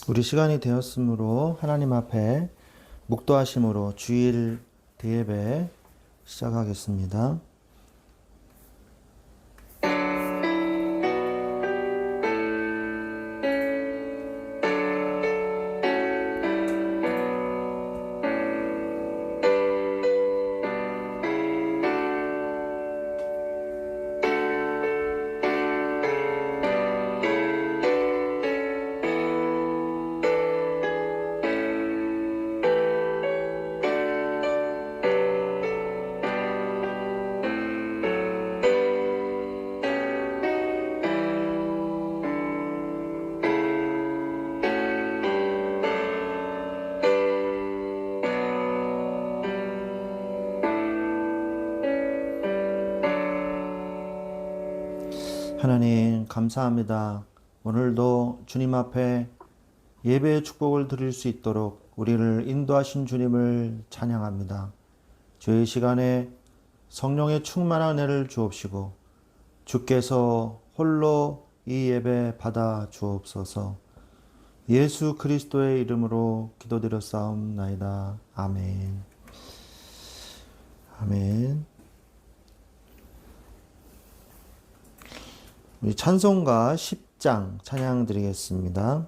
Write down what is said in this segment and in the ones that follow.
우리 시간이 되었으므로 하나님 앞에 묵도하심으로 주일 대예배 시작하겠습니다. 하나님 감사합니다. 오늘도 주님 앞에 예배의 축복을 드릴 수 있도록 우리를 인도하신 주님을 찬양합니다. 주의 시간에 성령의 충만한 은혜를 주옵시고 주께서 홀로 이 예배 받아 주옵소서. 예수 그리스도의 이름으로 기도드렸사옵나이다. 아멘. 아멘. 우리 찬송가 10장 찬양 드리겠습니다.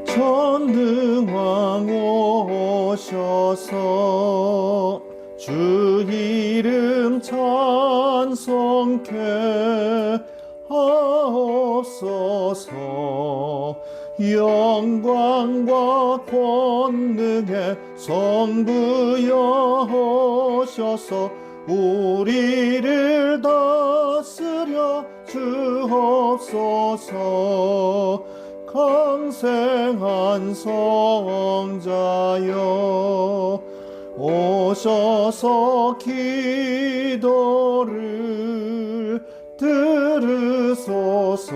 전능왕 오셔서 주 이름 찬송케 하옵소서. 영광과 권능의 성부여셔서 우리를 다스려 주옵소서. 강생한 성자여 오셔서 기도를 들으소서.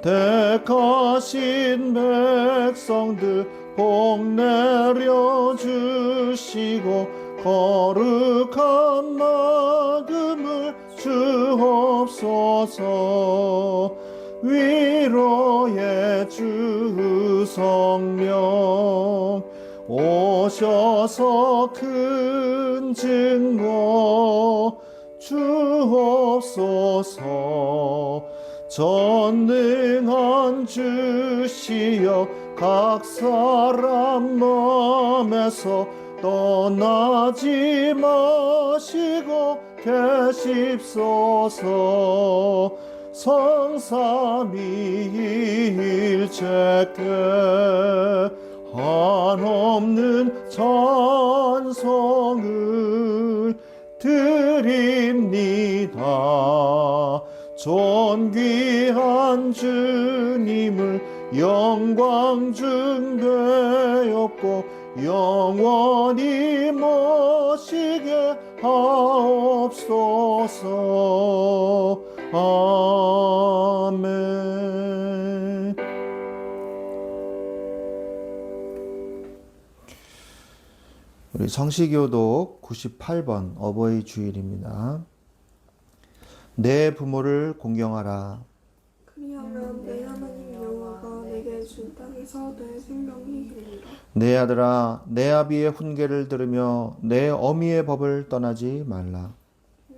택하신 백성들 복 내려 주시고 거룩한 나금을 주옵소서. 위로의 주 성령 오셔서 큰 증거 주옵소서. 전능한 주시여 각 사람 마음에서 떠나지 마시고 계십소서. 성삼위일체께 한없는 찬송을 드립니다. 존귀한 주님을 영광 중되었고 영원히 모시게 하옵소서. 아멘. 우리 성시교독 98번 어버이 주일입니다. 내 부모를 공경하라. 그리하면 내 하나님 여호와가 내게 준 땅에서 내 생명이 이르리라. 내 아들아, 내 아비의 훈계를 들으며 내 어미의 법을 떠나지 말라. 내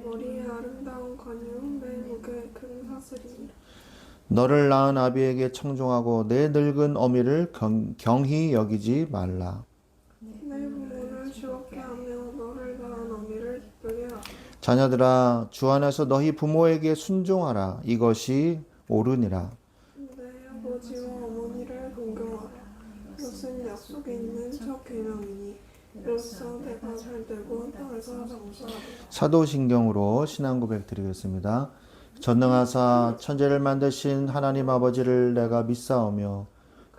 머리에 아름다운 관유 내 목에 큰 사슬이니라. 너를 낳은 아비에게 청종하고 내 늙은 어미를 경히 여기지 말라. 내 부모를 즐겁게 하며 너를 낳은 어미를 기쁘게 하라. 자녀들아, 주 안에서 너희 부모에게 순종하라. 이것이 옳으니라. 내 아버지와 어머니를 존경하라. 이것은 약속이 있는 첫 계명이니 이로써 내가 잘되고 땅에서 장수하리라. 사도신경으로 신앙고백 드리겠습니다. 전능하사 천지를 만드신 하나님 아버지를 내가 믿사오며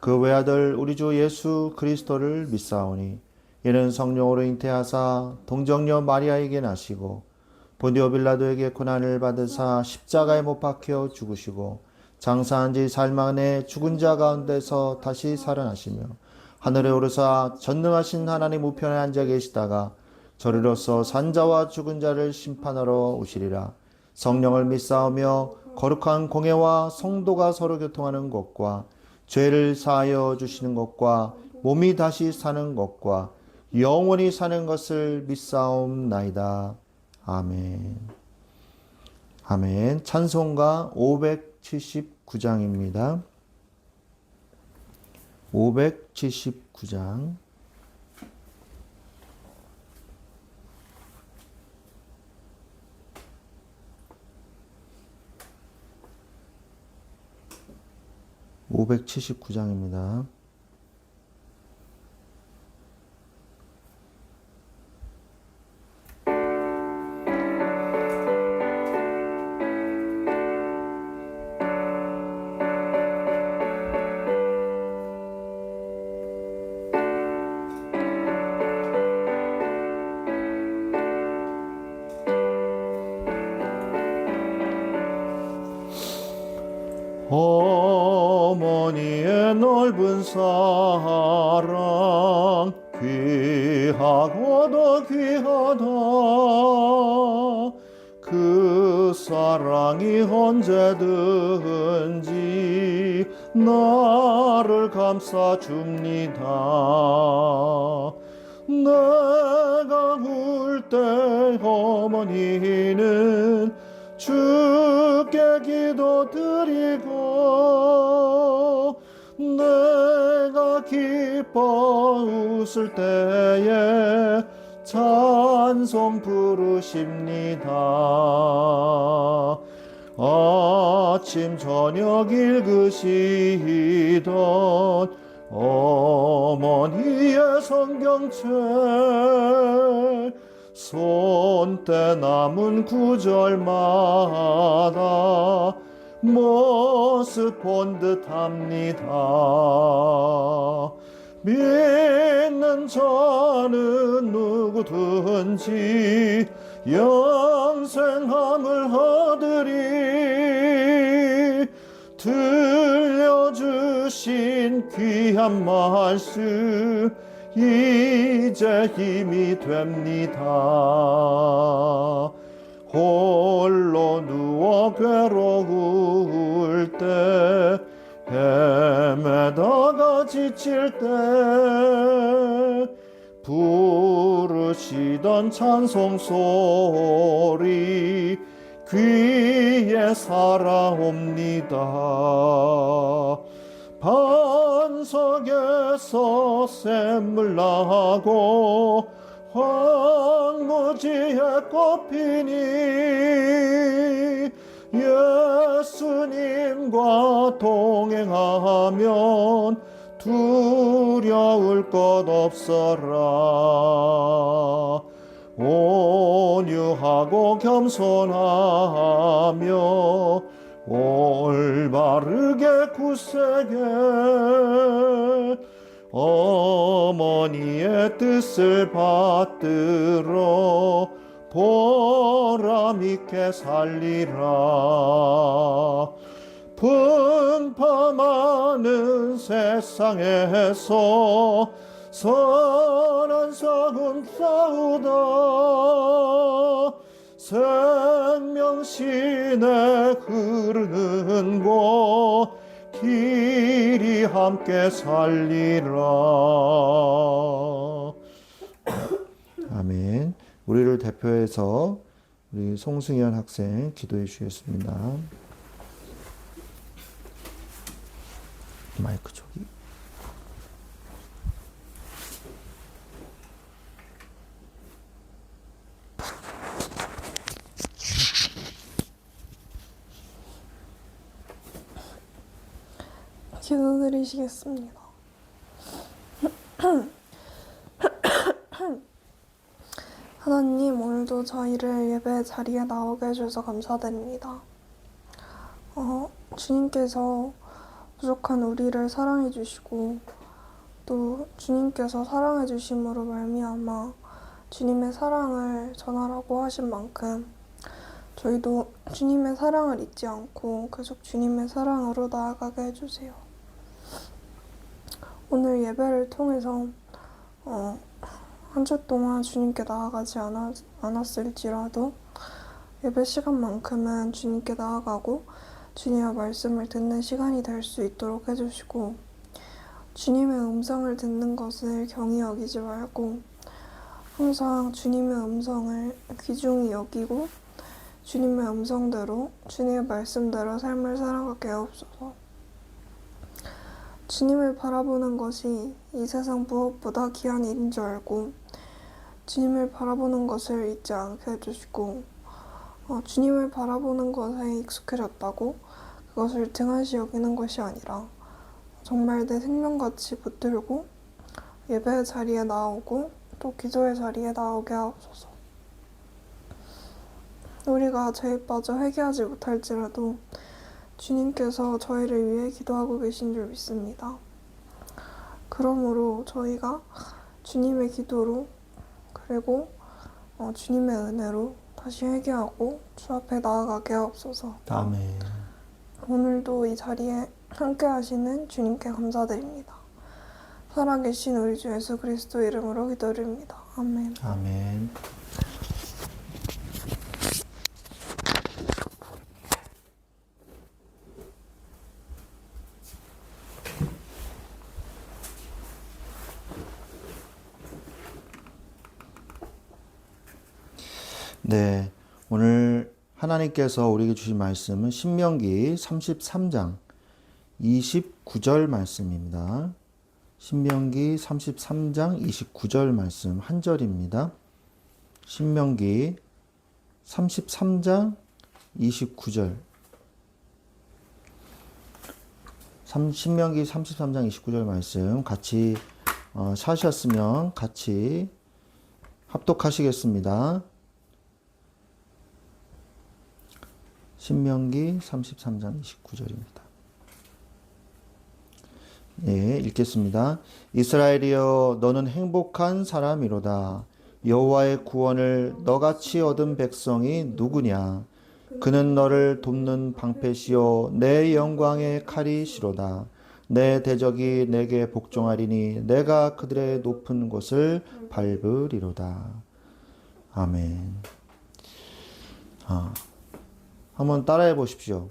그 외아들 우리 주 예수 그리스도를 믿사오니 이는 성령으로 잉태하사 동정녀 마리아에게 나시고 본디오 빌라도에게 고난을 받으사 십자가에 못 박혀 죽으시고 장사한 지 사흘 만에 죽은 자 가운데서 다시 살아나시며 하늘에 오르사 전능하신 하나님 우편에 앉아 계시다가 저리로서 산자와 죽은 자를 심판하러 오시리라. 성령을 믿사오며 거룩한 공예와 성도가 서로 교통하는 것과 죄를 사하여 주시는 것과 몸이 다시 사는 것과 영원히 사는 것을 믿사옵나이다. 아멘. 아멘. 찬송가 579장입니다. 579장. (579장입니다) 어머니의 넓은 사랑 귀하고도 귀하다. 그 사랑이 언제든지 나를 감싸줍니다. 내가 울 때 어머니는 주께 기도드리고 내가 기뻐 웃을 때에 찬송 부르십니다. 아침 저녁 읽으시던 어머니의 성경책 손때 남은 구절마다 모습 본 듯합니다. 믿는 자는 누구든지 영생함을 얻으리. 들려주신 귀한 말씀 이제 힘이 됩니다. 홀로 누워 괴로울 때 헤매다가 지칠 때 부르시던 찬송 소리 귀에 살아옵니다. 반석에서 샘물 나고 황무지에 꽃피니 예수님과 동행하면 두려울 것 없어라. 온유하고 겸손하며 올바르게 굳세게 어머니의 뜻을 받들어 보람있게 살리라. 풍파많은 세상에서 선한 싸움 싸우다 생명신에 흐르는 곳 길이 함께 살리라. 아멘. 우리를 대표해서 우리 송승현 학생 기도해 주시겠습니다. 마이크 저기. 기도드리시겠습니다. 하나님, 오늘도 저희를 예배 자리에 나오게 해주셔서 감사드립니다. 주님께서 부족한 우리를 사랑해 주시고 또 주님께서 사랑해 주심으로 말미암아 주님의 사랑을 전하라고 하신 만큼 저희도 주님의 사랑을 잊지 않고 계속 주님의 사랑으로 나아가게 해주세요. 오늘 예배를 통해서 한 주 동안 주님께 나아가지 않았을지라도 예배 시간만큼은 주님께 나아가고 주님의 말씀을 듣는 시간이 될 수 있도록 해주시고, 주님의 음성을 듣는 것을 경히 여기지 말고 항상 주님의 음성을 귀중히 여기고 주님의 음성대로 주님의 말씀대로 삶을 살아가게 하옵소서. 주님을 바라보는 것이 이 세상 무엇보다 귀한 일인 줄 알고 주님을 바라보는 것을 잊지 않게 해주시고, 주님을 바라보는 것에 익숙해졌다고 그것을 등한시 여기는 것이 아니라 정말 내 생명같이 붙들고 예배의 자리에 나오고 또 기도의 자리에 나오게 하옵소서. 우리가 죄에 빠져 회개하지 못할지라도 주님께서 저희를 위해 기도하고 계신 줄 믿습니다. 그러므로 저희가 주님의 기도로 그리고 주님의 은혜로 다시 회개하고 주 앞에 나아가게 하옵소서. 아멘. 오늘도 이 자리에 함께 하시는 주님께 감사드립니다. 살아계신 우리 주 예수 그리스도 이름으로 기도드립니다. 아멘. 아멘. 네, 오늘 하나님께서 우리에게 주신 말씀은 신명기 33장 29절 말씀입니다. 신명기 33장 29절 말씀 한 절입니다. 신명기 33장 29절. 신명기 33장 29절 말씀 같이 사셨으면 같이 합독하시겠습니다. 신명기 33장 29절입니다. 예, 읽겠습니다. 이스라엘이여 너는 행복한 사람이로다. 여호와의 구원을 너같이 얻은 백성이 누구냐? 그는 너를 돕는 방패시요 내 영광의 칼이시로다. 내 대적이 내게 복종하리니 내가 그들의 높은 곳을 밟으리로다. 아멘. 한번 따라해 보십시오.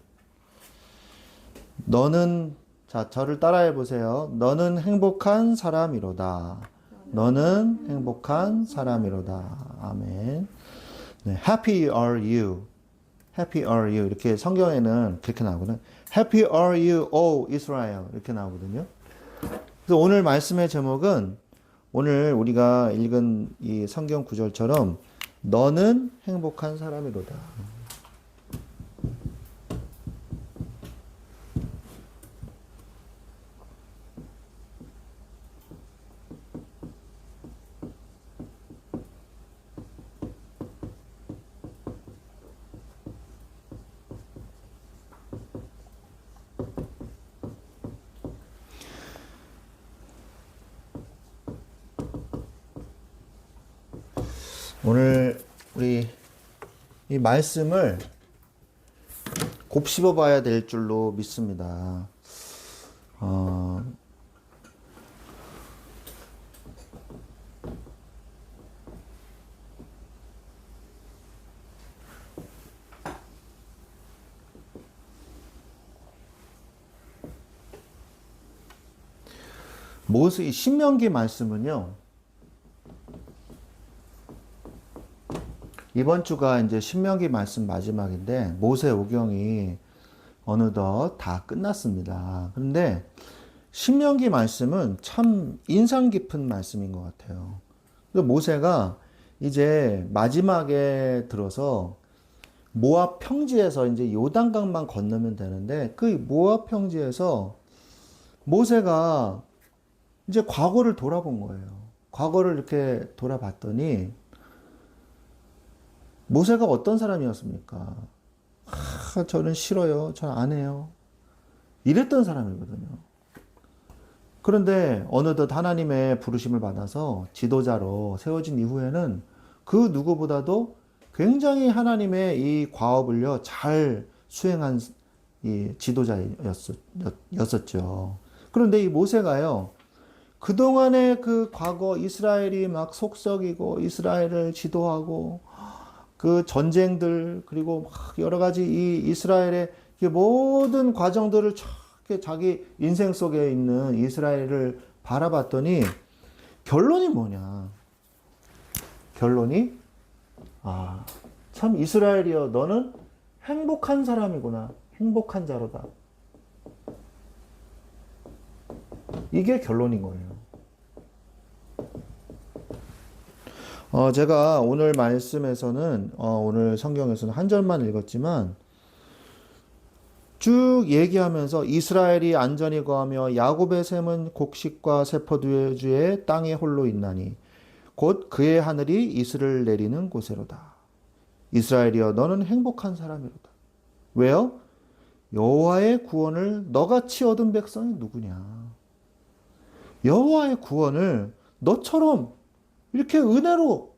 저를 따라해 보세요. 너는 행복한 사람이로다. 너는 행복한 사람이로다. 아멘. 네, happy are you. happy are you. 이렇게 성경에는 그렇게 나오거든요. happy are you, O Israel. 이렇게 나오거든요. 그래서 오늘 말씀의 제목은 오늘 우리가 읽은 이 성경 구절처럼 너는 행복한 사람이로다. 오늘 우리 이 말씀을 곱씹어 봐야 될 줄로 믿습니다. 모세 신명기 말씀은요. 이번 주가 이제 신명기 말씀 마지막인데 모세 오경이 어느덧 다 끝났습니다. 그런데 신명기 말씀은 참 인상 깊은 말씀인 것 같아요. 모세가 이제 마지막에 들어서 모압 평지에서 이제 요단강만 건너면 되는데 그 모압 평지에서 모세가 이제 과거를 돌아본 거예요. 과거를 이렇게 돌아봤더니 모세가 어떤 사람이었습니까? 저는 싫어요. 전 안 해요. 이랬던 사람이거든요. 그런데 어느덧 하나님의 부르심을 받아서 지도자로 세워진 이후에는 그 누구보다도 굉장히 하나님의 이 과업을요, 잘 수행한 이 지도자였었죠. 그런데 이 모세가요, 그동안의 그 과거 이스라엘이 막 속썩이고 이스라엘을 지도하고 그 전쟁들 그리고 막 여러 가지 이 이스라엘의 모든 과정들을 자기 인생 속에 있는 이스라엘을 바라봤더니 결론이 뭐냐? 결론이 참 이스라엘이여 너는 행복한 사람이구나. 행복한 자로다. 이게 결론인 거예요. 제가 오늘 말씀에서는 오늘 성경에서는 한 절만 읽었지만 쭉 얘기하면서 이스라엘이 안전히 거하며 야곱의 샘은 곡식과 세포두주의 땅에 홀로 있나니 곧 그의 하늘이 이슬을 내리는 곳에로다. 이스라엘이여 너는 행복한 사람이로다. 왜요? 여호와의 구원을 너같이 얻은 백성이 누구냐? 여호와의 구원을 너처럼 이렇게 은혜로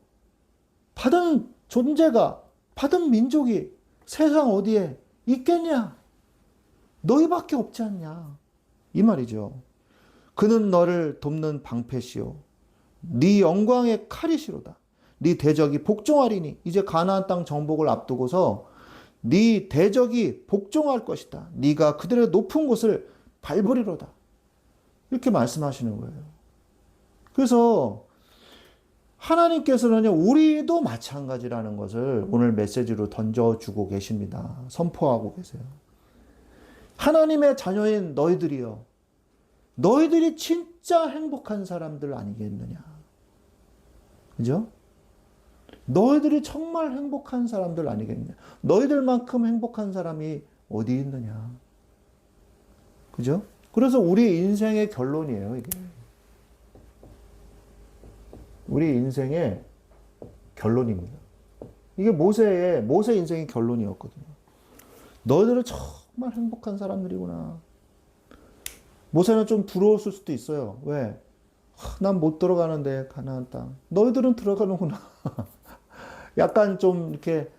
받은 존재가, 받은 민족이 세상 어디에 있겠냐? 너희밖에 없지 않냐? 이 말이죠. 그는 너를 돕는 방패시오. 네 영광의 칼이시로다. 네 대적이 복종하리니 이제 가나안 땅 정복을 앞두고서 네 대적이 복종할 것이다. 네가 그들의 높은 곳을 밟으리로다. 이렇게 말씀하시는 거예요. 그래서 하나님께서는요, 우리도 마찬가지라는 것을 오늘 메시지로 던져주고 계십니다. 선포하고 계세요. 하나님의 자녀인 너희들이요. 너희들이 진짜 행복한 사람들 아니겠느냐. 그죠? 너희들이 정말 행복한 사람들 아니겠느냐. 너희들만큼 행복한 사람이 어디 있느냐. 그죠? 그래서 우리 인생의 결론이에요, 이게. 우리 인생의 결론입니다. 이게 모세 인생의 결론이었거든요. 너희들은 정말 행복한 사람들이구나. 모세는 좀 부러웠을 수도 있어요. 왜? 난 못 들어가는데 가나안 땅. 너희들은 들어가는구나. 약간 좀 이렇게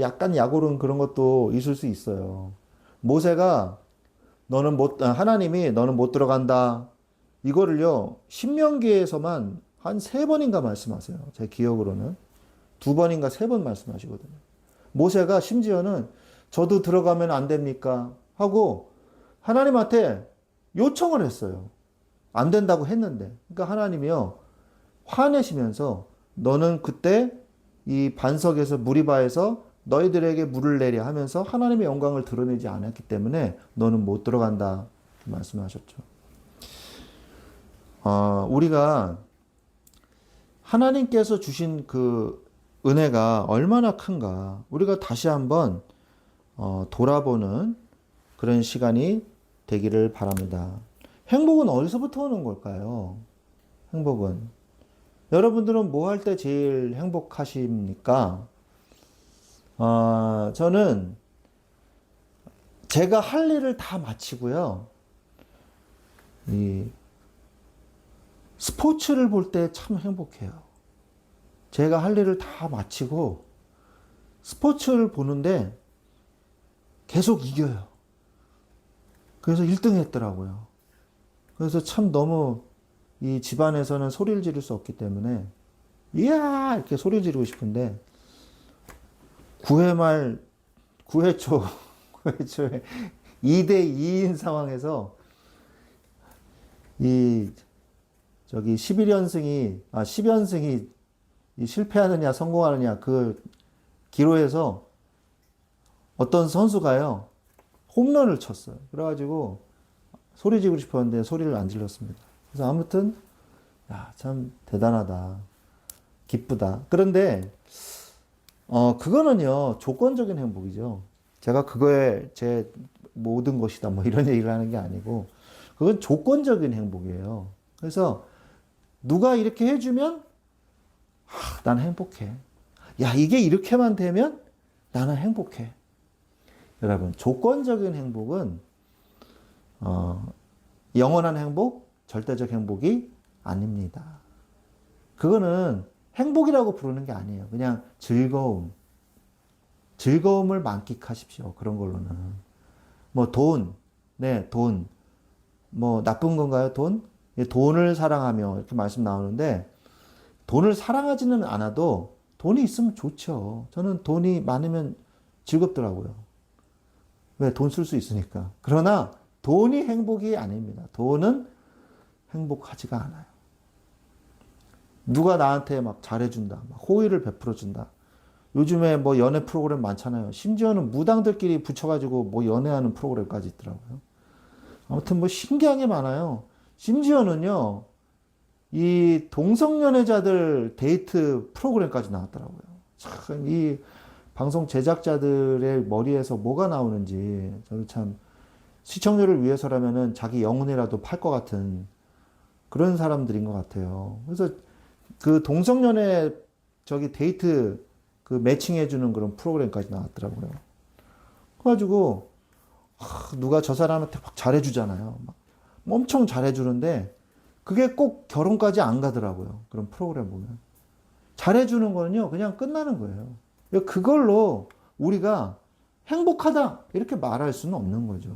약간 약오른 그런 것도 있을 수 있어요. 모세가 하나님이 너는 못 들어간다. 이거를요, 신명기에서만 한 3번인가 말씀하세요. 제 기억으로는. 2번인가 3번 말씀하시거든요. 모세가 심지어는 저도 들어가면 안 됩니까? 하고 하나님한테 요청을 했어요. 안 된다고 했는데. 그러니까 하나님이요, 화내시면서 너는 그때 이 반석에서 무리바에서 너희들에게 물을 내려 하면서 하나님의 영광을 드러내지 않았기 때문에 너는 못 들어간다. 말씀하셨죠. 우리가 하나님께서 주신 그 은혜가 얼마나 큰가 우리가 다시 한번 돌아보는 그런 시간이 되기를 바랍니다. 행복은 어디서부터 오는 걸까요? 행복은. 여러분들은 뭐 할 때 제일 행복하십니까? 저는 제가 할 일을 다 마치고요. 이 스포츠를 볼 때 참 행복해요. 제가 할 일을 다 마치고 스포츠를 보는데 계속 이겨요. 그래서 1등 했더라고요. 그래서 참 너무 이 집안에서는 소리를 지를 수 없기 때문에 이야 이렇게 소리 지르고 싶은데 9회 말 9회 초 9회 초에 2대 2인 상황에서 이 저기 10연승이 실패하느냐 성공하느냐 그 기로에서 어떤 선수가요 홈런을 쳤어요. 그래가지고 소리 지르고 싶었는데 소리를 안 질렀습니다. 그래서 아무튼 참 대단하다, 기쁘다. 그런데 그거는요 조건적인 행복이죠. 제가 그거에 제 모든 것이다 뭐 이런 얘기를 하는 게 아니고 그건 조건적인 행복이에요. 그래서 누가 이렇게 해주면 난 행복해. 야 이게 이렇게만 되면 나는 행복해. 여러분 조건적인 행복은 영원한 행복, 절대적 행복이 아닙니다. 그거는 행복이라고 부르는 게 아니에요. 그냥 즐거움을 만끽하십시오. 그런 걸로는. 뭐 돈, 네, 돈. 뭐 나쁜 건가요, 돈? 예, 돈을 사랑하며 이렇게 말씀 나오는데 돈을 사랑하지는 않아도 돈이 있으면 좋죠. 저는 돈이 많으면 즐겁더라고요. 왜? 돈 쓸 수 있으니까. 그러나 돈이 행복이 아닙니다. 돈은 행복하지가 않아요. 누가 나한테 막 잘해준다, 막 호의를 베풀어준다. 요즘에 뭐 연애 프로그램 많잖아요. 심지어는 무당들끼리 붙여가지고 뭐 연애하는 프로그램까지 있더라고요. 아무튼 뭐 신기한 게 많아요. 심지어는요, 이 동성연애자들 데이트 프로그램까지 나왔더라고요. 참, 이 방송 제작자들의 머리에서 뭐가 나오는지, 저는 참, 시청률을 위해서라면은 자기 영혼이라도 팔 것 같은 그런 사람들인 것 같아요. 그래서 그 동성연애 데이트 그 매칭해주는 그런 프로그램까지 나왔더라고요. 그래가지고, 누가 저 사람한테 막 잘해주잖아요. 막 엄청 잘해주는데, 그게 꼭 결혼까지 안 가더라고요. 그런 프로그램 보면. 잘해주는 거는요, 그냥 끝나는 거예요. 그걸로 우리가 행복하다, 이렇게 말할 수는 없는 거죠.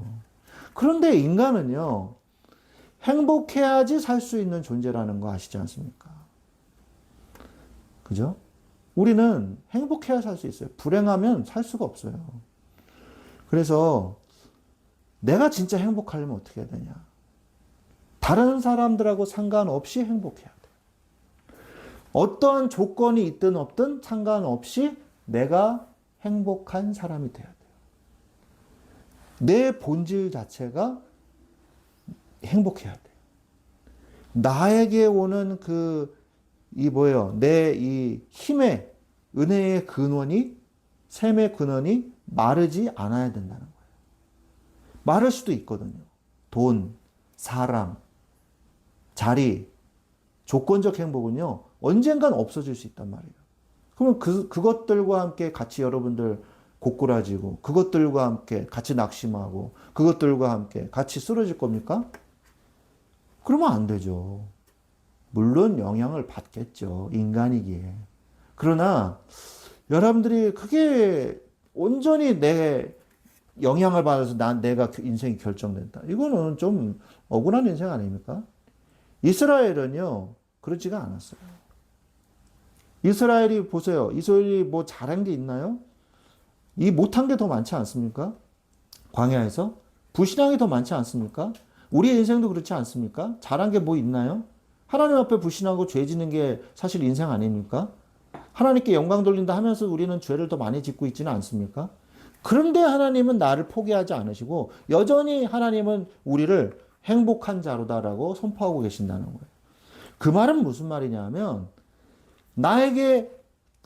그런데 인간은요, 행복해야지 살 수 있는 존재라는 거 아시지 않습니까? 그죠? 우리는 행복해야 살 수 있어요. 불행하면 살 수가 없어요. 그래서 내가 진짜 행복하려면 어떻게 해야 되냐? 다른 사람들하고 상관없이 행복해야 돼요. 어떠한 조건이 있든 없든 상관없이 내가 행복한 사람이 돼야 돼요. 내 본질 자체가 행복해야 돼요. 나에게 오는 내 이 힘의, 은혜의 근원이, 샘의 근원이 마르지 않아야 된다는 거예요. 마를 수도 있거든요. 돈, 사람, 자리, 조건적 행복은요, 언젠간 없어질 수 있단 말이에요. 그러면 그것들과 함께 같이 여러분들 고꾸라지고, 그것들과 함께 같이 낙심하고, 그것들과 함께 같이 쓰러질 겁니까? 그러면 안 되죠. 물론 영향을 받겠죠. 인간이기에. 그러나 여러분들이 그게 온전히 내 영향을 받아서 내가 인생이 결정된다. 이거는 좀 억울한 인생 아닙니까? 이스라엘은요, 그렇지가 않았어요. 이스라엘이 보세요. 이스라엘이 뭐 잘한 게 있나요? 이 못한 게 더 많지 않습니까? 광야에서? 불신앙이 더 많지 않습니까? 우리의 인생도 그렇지 않습니까? 잘한 게 뭐 있나요? 하나님 앞에 불신하고 죄 짓는 게 사실 인생 아닙니까? 하나님께 영광 돌린다 하면서 우리는 죄를 더 많이 짓고 있지는 않습니까? 그런데 하나님은 나를 포기하지 않으시고 여전히 하나님은 우리를 행복한 자로다라고 선포하고 계신다는 거예요. 그 말은 무슨 말이냐면 나에게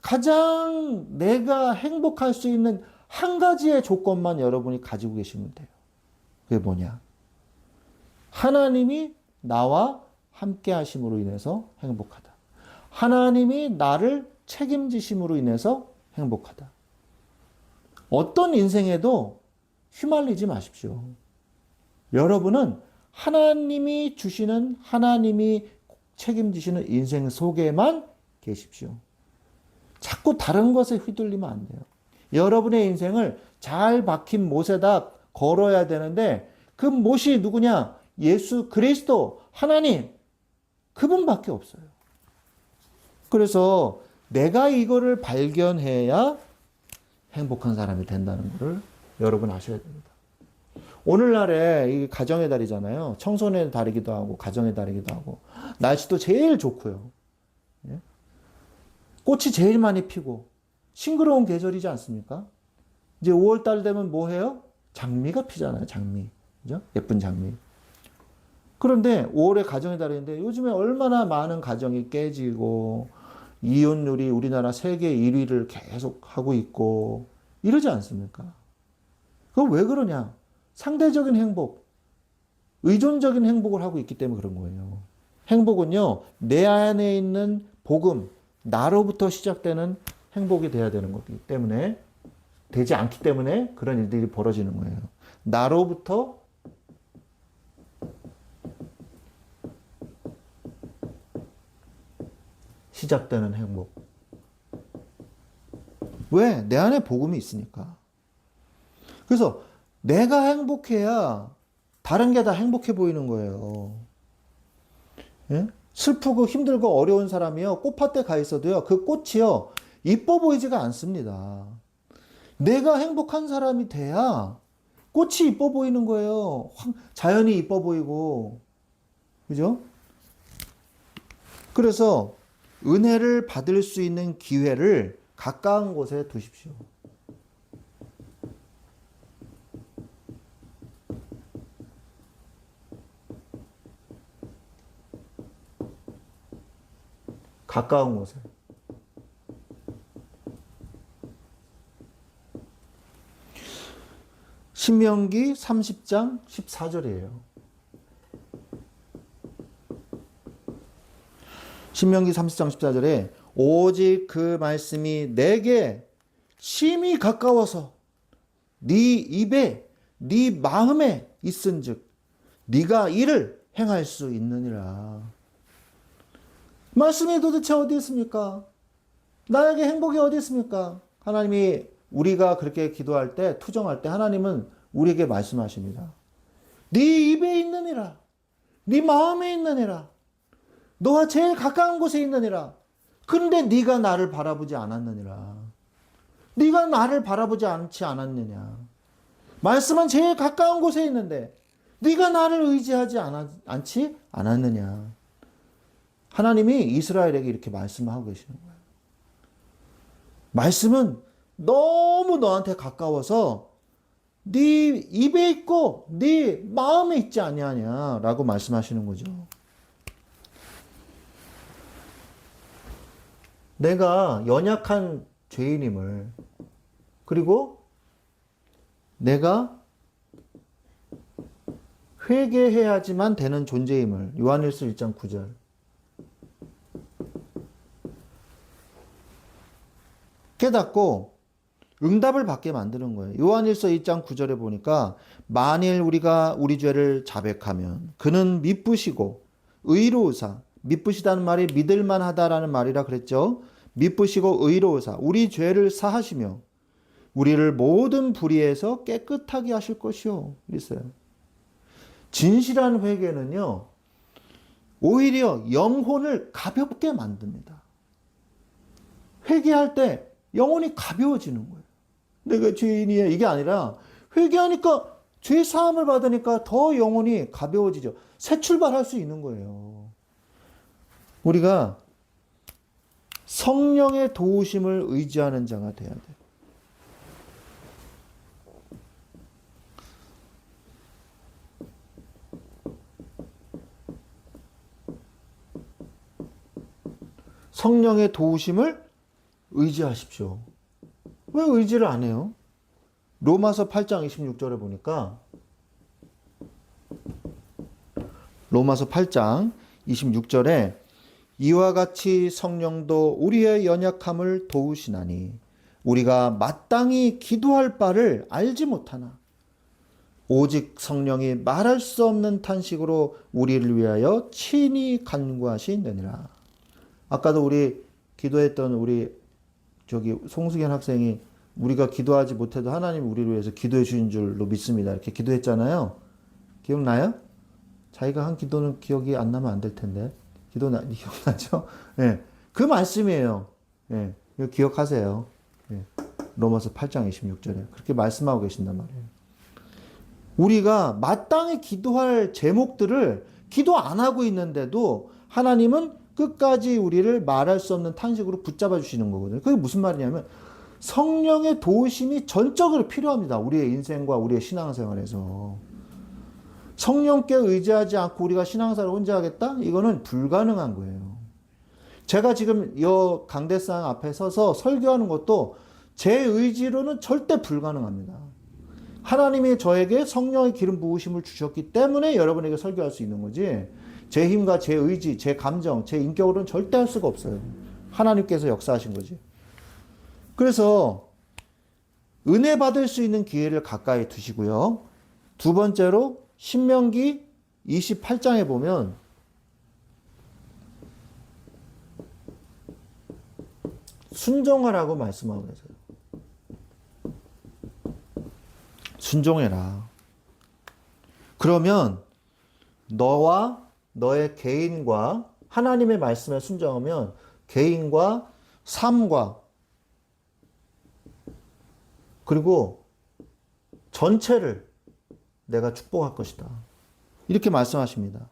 가장 내가 행복할 수 있는 한 가지의 조건만 여러분이 가지고 계시면 돼요. 그게 뭐냐? 하나님이 나와 함께 하심으로 인해서 행복하다. 하나님이 나를 책임지심으로 인해서 행복하다. 어떤 인생에도 휘말리지 마십시오. 여러분은 하나님이 주시는, 하나님이 책임지시는 인생 속에만 계십시오. 자꾸 다른 것에 휘둘리면 안 돼요. 여러분의 인생을 잘 박힌 못에다 걸어야 되는데 그 못이 누구냐? 예수 그리스도, 하나님, 그분밖에 없어요. 그래서 내가 이거를 발견해야 행복한 사람이 된다는 것을 여러분 아셔야 됩니다. 오늘날에 이 가정의 달이잖아요. 청소년의 달이기도 하고 가정의 달이기도 하고 날씨도 제일 좋고요. 예? 꽃이 제일 많이 피고 싱그러운 계절이지 않습니까? 이제 5월달 되면 뭐 해요? 장미가 피잖아요. 장미. 그죠? 예쁜 장미. 그런데 5월에 가정의 달인데 요즘에 얼마나 많은 가정이 깨지고 이혼율이 우리나라 세계 1위를 계속 하고 있고 이러지 않습니까? 그거 왜 그러냐? 상대적인 행복, 의존적인 행복을 하고 있기 때문에 그런 거예요. 행복은요, 내 안에 있는 복음, 나로부터 시작되는 행복이 돼야 되는 거기 때문에, 되지 않기 때문에 그런 일들이 벌어지는 거예요. 나로부터 시작되는 행복. 왜? 내 안에 복음이 있으니까. 그래서 내가 행복해야 다른 게 다 행복해 보이는 거예요. 예? 슬프고 힘들고 어려운 사람이요. 꽃밭에 가 있어도요. 그 꽃이요. 이뻐 보이지가 않습니다. 내가 행복한 사람이 돼야 꽃이 이뻐 보이는 거예요. 자연이 이뻐 보이고. 그죠? 그래서 은혜를 받을 수 있는 기회를 가까운 곳에 두십시오. 가까운 곳에. 신명기 30장 14절이에요. 신명기 30장 14절에 오직 그 말씀이 내게 심히 가까워서 네 입에 네 마음에 있은즉 네가 이를 행할 수 있느니라. 말씀이 도대체 어디 있습니까? 나에게 행복이 어디 있습니까? 하나님이 우리가 그렇게 기도할 때, 투정할 때 하나님은 우리에게 말씀하십니다. 네 입에 있느니라. 네 마음에 있느니라. 너와 제일 가까운 곳에 있느니라. 그런데 네가 나를 바라보지 않았느니라. 네가 나를 바라보지 않지 않았느냐. 말씀은 제일 가까운 곳에 있는데 네가 나를 의지하지 않지 않았느냐. 하나님이 이스라엘에게 이렇게 말씀을 하고 계시는 거예요. 말씀은 너무 너한테 가까워서 네 입에 있고 네 마음에 있지 아니하냐라고 말씀하시는 거죠. 내가 연약한 죄인임을, 그리고 내가 회개해야지만 되는 존재임을, 요한일서 1장 9절. 깨닫고 응답을 받게 만드는 거예요. 요한일서 1장 9절에 보니까 만일 우리가 우리 죄를 자백하면 그는 미쁘시고 의로우사, 미쁘시다는 말이 믿을만하다라는 말이라 그랬죠. 미쁘시고 의로우사 우리 죄를 사하시며 우리를 모든 불의에서 깨끗하게 하실 것이요. 그랬어요. 진실한 회개는요. 오히려 영혼을 가볍게 만듭니다. 회개할 때 영혼이 가벼워지는 거예요. 내가 죄인이야 이게 아니라 회개하니까 죄 사함을 받으니까 더 영혼이 가벼워지죠. 새 출발할 수 있는 거예요. 우리가 성령의 도우심을 의지하는 자가 돼야 돼. 성령의 도우심을 의지하십시오. 왜 의지를 안 해요? 로마서 8장 26절에 보니까 로마서 8장 26절에 이와 같이 성령도 우리의 연약함을 도우시나니 우리가 마땅히 기도할 바를 알지 못하나 오직 성령이 말할 수 없는 탄식으로 우리를 위하여 친히 간구하시느니라. 아까도 우리 기도했던 우리 송승현 학생이 우리가 기도하지 못해도 하나님 우리를 위해서 기도해 주신 줄로 믿습니다. 이렇게 기도했잖아요. 기억나요? 자기가 한 기도는 기억이 안 나면 안 될 텐데. 기억나죠? 예. 그 말씀이에요. 예. 이거 기억하세요. 예. 로마서 8장 26절에. 그렇게 말씀하고 계신단 말이에요. 우리가 마땅히 기도할 제목들을 기도 안 하고 있는데도 하나님은 끝까지 우리를 말할 수 없는 탄식으로 붙잡아 주시는 거거든요. 그게 무슨 말이냐면 성령의 도우심이 전적으로 필요합니다. 우리의 인생과 우리의 신앙생활에서. 성령께 의지하지 않고 우리가 신앙생활을 혼자 하겠다? 이거는 불가능한 거예요. 제가 지금 이 강대상 앞에 서서 설교하는 것도 제 의지로는 절대 불가능합니다. 하나님이 저에게 성령의 기름 부으심을 주셨기 때문에 여러분에게 설교할 수 있는 거지, 제 힘과 제 의지, 제 감정, 제 인격으로는 절대 할 수가 없어요. 하나님께서 역사하신 거지. 그래서 은혜 받을 수 있는 기회를 가까이 두시고요. 두 번째로 신명기 28장에 보면 순종하라고 말씀하고 계세요. 순종해라. 그러면 너와 너의 개인과 하나님의 말씀에 순종하면 개인과 삶과 그리고 전체를 내가 축복할 것이다. 이렇게 말씀하십니다.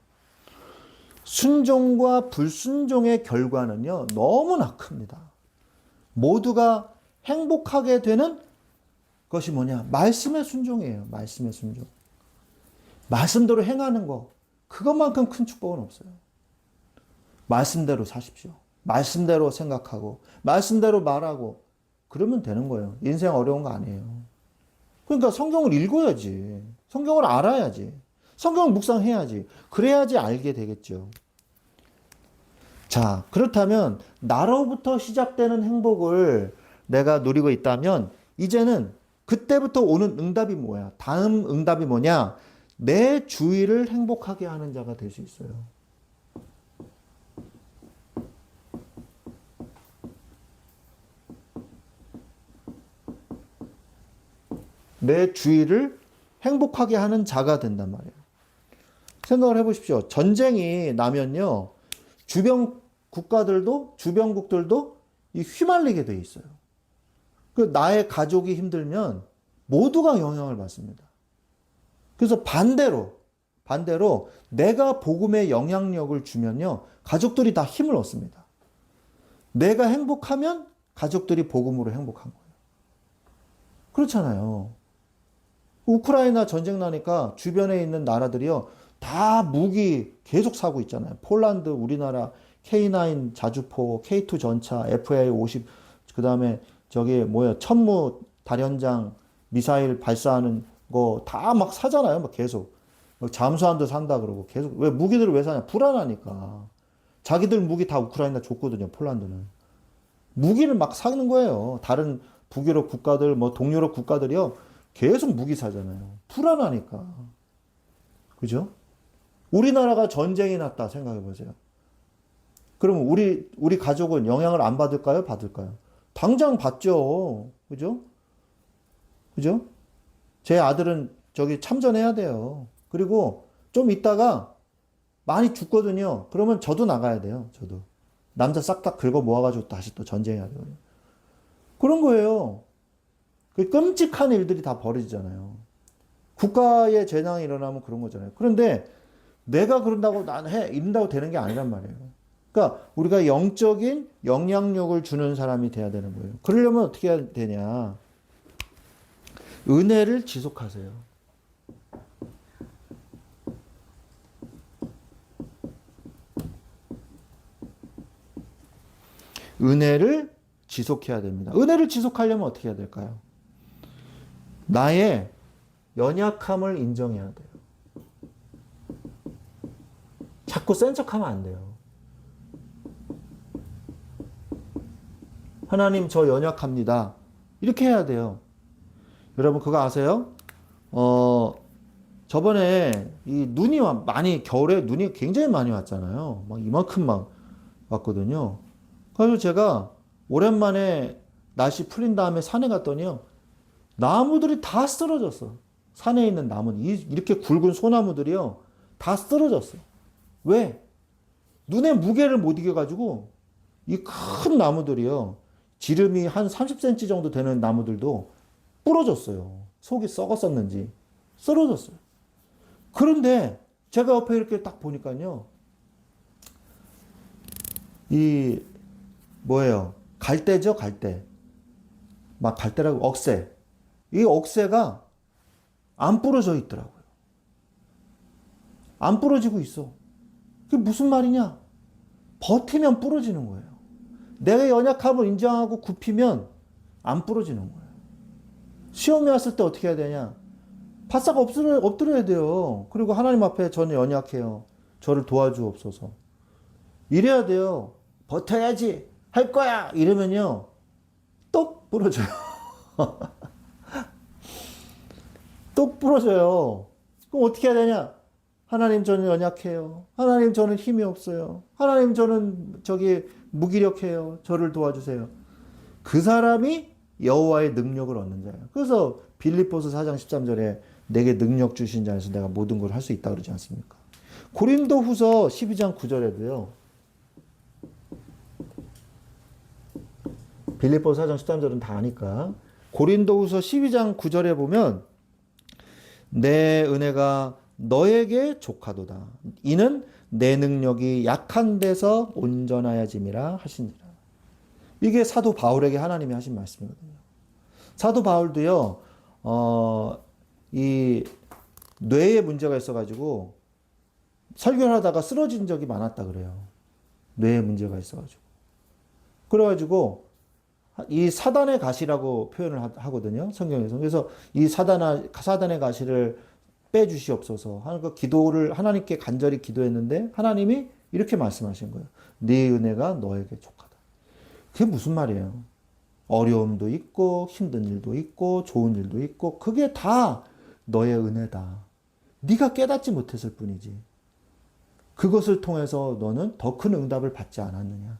순종과 불순종의 결과는요, 너무나 큽니다. 모두가 행복하게 되는 것이 뭐냐? 말씀의 순종이에요. 말씀의 순종. 말씀대로 행하는 거, 그것만큼 큰 축복은 없어요. 말씀대로 사십시오. 말씀대로 생각하고, 말씀대로 말하고, 그러면 되는 거예요. 인생 어려운 거 아니에요. 그러니까 성경을 읽어야지. 성경을 알아야지. 성경을 묵상해야지. 그래야지 알게 되겠죠. 자, 그렇다면 나로부터 시작되는 행복을 내가 누리고 있다면 이제는 그때부터 오는 응답이 뭐야? 다음 응답이 뭐냐? 내 주위를 행복하게 하는 자가 될 수 있어요. 내 주위를 행복하게 하는 자가 된단 말이에요. 생각을 해보십시오. 전쟁이 나면요, 주변 주변국들도 휘말리게 돼 있어요. 그 나의 가족이 힘들면 모두가 영향을 받습니다. 그래서 반대로 내가 복음의 영향력을 주면요, 가족들이 다 힘을 얻습니다. 내가 행복하면 가족들이 복음으로 행복한 거예요. 그렇잖아요. 우크라이나 전쟁 나니까 주변에 있는 나라들이요, 다 무기 계속 사고 있잖아요. 폴란드, 우리나라 K9 자주포, K2 전차, FA-50, 그 다음에 천무 다련장 미사일 발사하는 거 다 막 사잖아요. 막 계속. 잠수함도 산다 그러고 계속. 왜 무기들을 왜 사냐? 불안하니까. 자기들 무기 다 우크라이나 줬거든요, 폴란드는. 무기를 막 사는 거예요. 다른 북유럽 국가들, 동유럽 국가들이요, 계속 무기 사잖아요. 불안하니까. 그죠? 우리나라가 전쟁이 났다 생각해 보세요. 그럼 우리 가족은 영향을 안 받을까요? 받을까요? 당장 받죠. 그죠? 그죠? 제 아들은 참전해야 돼요. 그리고 좀 있다가 많이 죽거든요. 그러면 저도 나가야 돼요. 저도. 남자 싹 다 긁어 모아가지고 다시 또 전쟁해야 되거든요. 그런 거예요. 그 끔찍한 일들이 다 벌어지잖아요. 국가의 재난이 일어나면 그런 거잖아요. 그런데 내가 그런다고 이런다고 되는 게 아니란 말이에요. 그러니까 우리가 영적인 영향력을 주는 사람이 돼야 되는 거예요. 그러려면 어떻게 해야 되냐? 은혜를 지속하세요. 은혜를 지속해야 됩니다. 은혜를 지속하려면 어떻게 해야 될까요? 나의 연약함을 인정해야 돼요. 자꾸 센 척하면 안 돼요. 하나님, 저 연약합니다. 이렇게 해야 돼요. 여러분, 그거 아세요? 저번에 겨울에 눈이 굉장히 많이 왔잖아요. 막 이만큼 막 왔거든요. 그래서 제가 오랜만에 날씨 풀린 다음에 산에 갔더니요, 나무들이 다 쓰러졌어. 산에 있는 나무, 이렇게 굵은 소나무들이요, 다 쓰러졌어. 왜? 눈의 무게를 못 이겨가지고, 이 큰 나무들이요, 지름이 한 30cm 정도 되는 나무들도 부러졌어요. 속이 썩었었는지 쓰러졌어요. 그런데 제가 옆에 이렇게 딱 보니까요, 갈대죠, 갈대. 막 갈대라고, 억새. 이 억새가 안 부러져 있더라고요. 안 부러지고 있어. 그게 무슨 말이냐? 버티면 부러지는 거예요. 내 연약함을 인정하고 굽히면 안 부러지는 거예요. 시험이 왔을 때 어떻게 해야 되냐? 바싹 엎드려야 돼요. 그리고 하나님 앞에 저는 연약해요. 저를 도와주옵소서. 이래야 돼요. 버텨야지. 할 거야. 이러면요, 똑 부러져요. 똑 부러져요. 그럼 어떻게 해야 되냐? 하나님, 저는 연약해요. 하나님, 저는 힘이 없어요. 하나님, 저는 무기력해요. 저를 도와주세요. 그 사람이 여호와의 능력을 얻는 자예요. 그래서 빌립보서 4장 13절에 내게 능력 주신 자에서 내가 모든 걸 할 수 있다 그러지 않습니까? 고린도후서 12장 9절에도요. 빌립보서 4장 13절은 다 아니까. 고린도후서 12장 9절에 보면 내 은혜가 너에게 족하도다. 이는 내 능력이 약한 데서 온전하여짐이라 하시니라. 이게 사도 바울에게 하나님이 하신 말씀이거든요. 사도 바울도요, 이 뇌에 문제가 있어가지고 설교를 하다가 쓰러진 적이 많았다 그래요. 뇌에 문제가 있어가지고. 그래가지고 이 사단의 가시라고 표현을 하거든요. 성경에서. 그래서 이 사단의 가시를 빼주시옵소서 하는 그 기도를 하나님께 간절히 기도했는데 하나님이 이렇게 말씀하신 거예요. 네 은혜가 너에게 족하다. 그게 무슨 말이에요? 어려움도 있고 힘든 일도 있고 좋은 일도 있고 그게 다 너의 은혜다. 네가 깨닫지 못했을 뿐이지. 그것을 통해서 너는 더 큰 응답을 받지 않았느냐.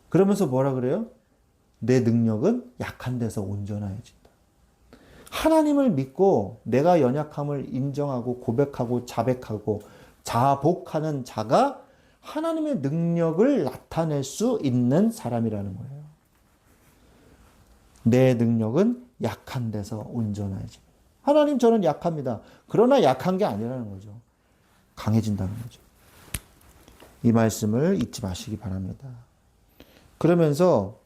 그러면서 뭐라 그래요? 내 능력은 약한 데서 온전해진다. 하나님을 믿고 내가 연약함을 인정하고 고백하고 자백하고 자복하는 자가 하나님의 능력을 나타낼 수 있는 사람이라는 거예요. 내 능력은 약한 데서 온전해집니다. 하나님 저는 약합니다. 그러나 약한 게 아니라는 거죠. 강해진다는 거죠. 이 말씀을 잊지 마시기 바랍니다. 그러면서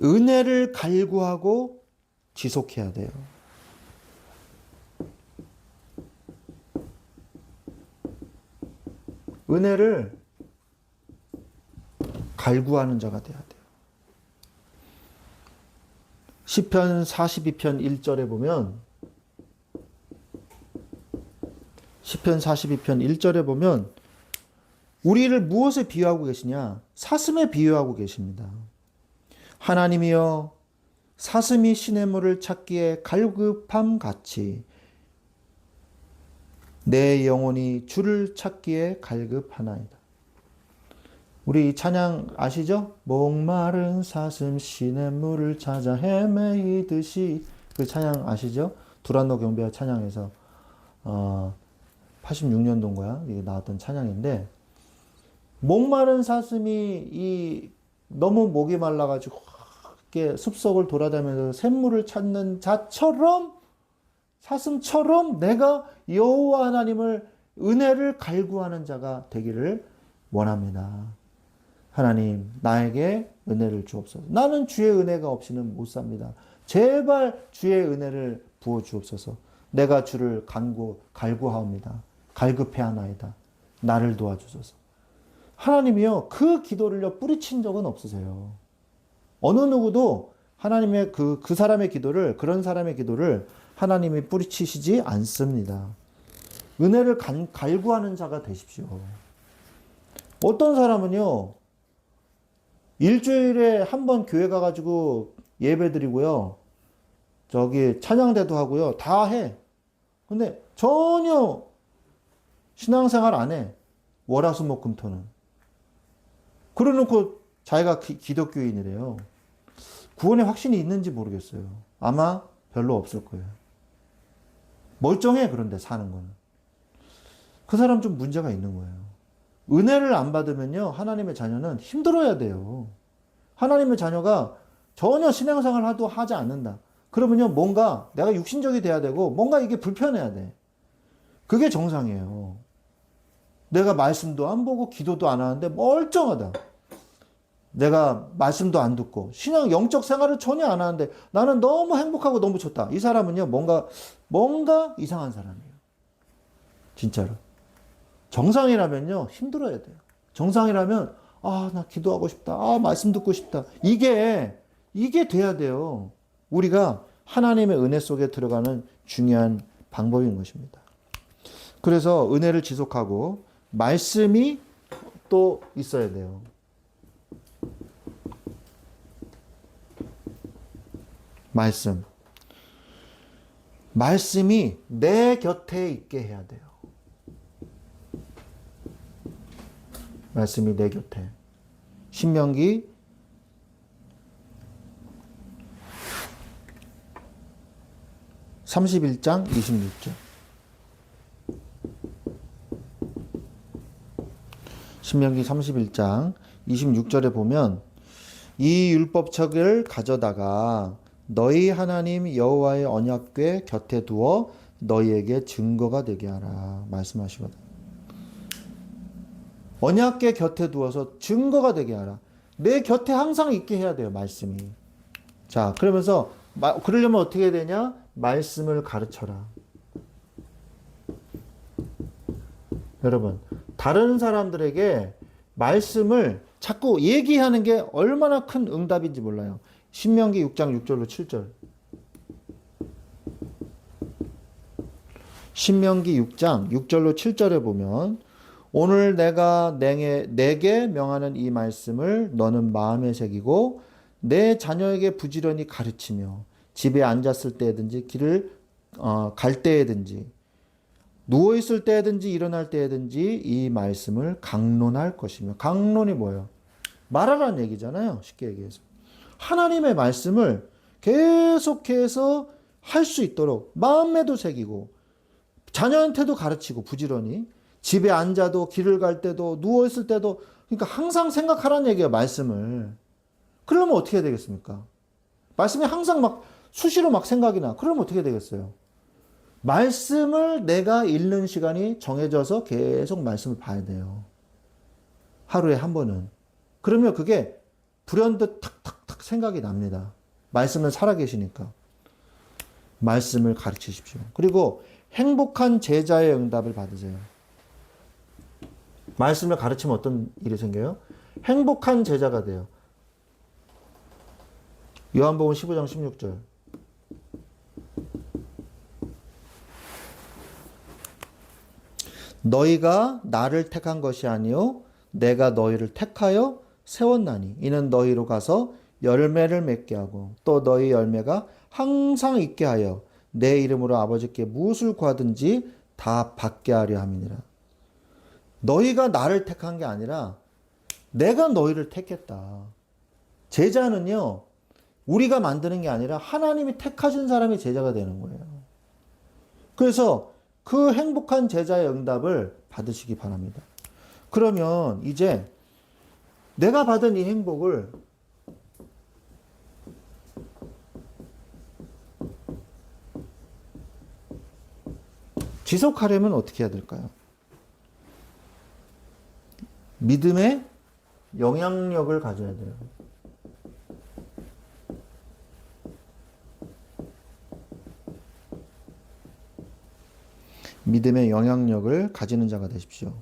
은혜를 갈구하고 지속해야 돼요. 은혜를 갈구하는 자가 돼야 돼요. 시편 42편 1절에 보면 시편 42편 1절에 보면 우리를 무엇에 비유하고 계시냐? 사슴에 비유하고 계십니다. 하나님이여 사슴이 시냇물을 찾기에 갈급함 같이 내 영혼이 주를 찾기에 갈급하나이다. 우리 이 찬양 아시죠? 목마른 사슴 시냇물을 찾아 헤매이듯이 그 찬양 아시죠? 두란노 경배와 찬양에서 86년도인가요? 이게 나왔던 찬양인데 목마른 사슴이 너무 목이 말라가지고 이렇게 숲속을 돌아다니면서 샘물을 찾는 자처럼 사슴처럼 내가 여호와 하나님을 은혜를 갈구하는 자가 되기를 원합니다. 하나님 나에게 은혜를 주옵소서. 나는 주의 은혜가 없이는 못 삽니다. 제발 주의 은혜를 부어 주옵소서. 내가 주를 갈구하옵니다. 갈급해하나이다. 나를 도와주소서. 하나님이요 그 기도를요 뿌리친 적은 없으세요. 어느 누구도 하나님의 그 사람의 기도를 그런 사람의 기도를 하나님이 뿌리치시지 않습니다. 은혜를 갈구하는 자가 되십시오. 어떤 사람은요 일주일에 한 번 교회 가가지고 예배 드리고요 저기 찬양대도 하고요 다 해. 근데 전혀 신앙생활 안 해. 월화수목금토는. 그래놓고 자기가 기독교인이래요. 구원의 확신이 있는지 모르겠어요. 아마 별로 없을 거예요. 멀쩡해 그런데 사는 거는. 그 사람 좀 문제가 있는 거예요. 은혜를 안 받으면요 하나님의 자녀는 힘들어야 돼요. 하나님의 자녀가 전혀 신앙생활 하지 않는다. 그러면요 뭔가 내가 육신적이 돼야 되고 뭔가 이게 불편해야 돼. 그게 정상이에요. 내가 말씀도 안 보고 기도도 안 하는데 멀쩡하다. 내가 말씀도 안 듣고 신앙 영적 생활을 전혀 안 하는데 나는 너무 행복하고 너무 좋다. 이 사람은요 뭔가 이상한 사람이에요. 진짜로. 정상이라면요 힘들어야 돼요. 정상이라면 나 기도하고 싶다. 말씀 듣고 싶다. 이게 돼야 돼요. 우리가 하나님의 은혜 속에 들어가는 중요한 방법인 것입니다. 그래서 은혜를 지속하고 말씀이 또 있어야 돼요. 말씀이 내 곁에 있게 해야 돼요. 말씀이 내 곁에. 신명기 31장 26절. 신명기 31장 26절에 보면 이 율법책을 가져다가 너희 하나님 여호와의 언약궤 곁에 두어 너희에게 증거가 되게 하라 말씀하시거든. 언약궤 곁에 두어서 증거가 되게 하라. 내 곁에 항상 있게 해야 돼요, 말씀이. 자, 그러면서 그러려면 어떻게 해야 되냐? 말씀을 가르쳐라. 여러분, 다른 사람들에게 말씀을 자꾸 얘기하는 게 얼마나 큰 응답인지 몰라요. 신명기 6장 6절로 7절. 신명기 6장 6절로 7절에 보면 오늘 내가 내게 명하는 이 말씀을 너는 마음에 새기고 내 자녀에게 부지런히 가르치며 집에 앉았을 때든지 길을 갈 때든지 누워있을 때든지 일어날 때든지 이 말씀을 강론할 것이며. 강론이 뭐예요? 말하라는 얘기잖아요. 쉽게 얘기해서. 하나님의 말씀을 계속해서 할 수 있도록 마음에도 새기고 자녀한테도 가르치고 부지런히 집에 앉아도 길을 갈 때도 누워있을 때도 그러니까 항상 생각하라는 얘기예요. 말씀을. 그러면 어떻게 해야 되겠습니까? 말씀이 항상 막 수시로 막 생각이 나. 그러면 어떻게 되겠어요? 말씀을 내가 읽는 시간이 정해져서 계속 말씀을 봐야 돼요. 하루에 한 번은. 그러면 그게 불현듯 탁탁탁 생각이 납니다. 말씀은 살아계시니까. 말씀을 가르치십시오. 그리고 행복한 제자의 응답을 받으세요. 말씀을 가르치면 어떤 일이 생겨요? 행복한 제자가 돼요. 요한복음 15장 16절. 너희가 나를 택한 것이 아니요 내가 너희를 택하여 세웠나니 이는 너희로 가서 열매를 맺게 하고 또 너희 열매가 항상 있게 하여 내 이름으로 아버지께 무엇을 구하든지 다 받게 하려 함이니라. 너희가 나를 택한 게 아니라 내가 너희를 택했다. 제자는요, 우리가 만드는 게 아니라 하나님이 택하신 사람이 제자가 되는 거예요. 그래서 그 행복한 제자의 응답을 받으시기 바랍니다. 그러면 이제 내가 받은 이 행복을 지속하려면 어떻게 해야 될까요? 믿음의 영향력을 가져야 돼요. 믿음의 영향력을 가지는 자가 되십시오.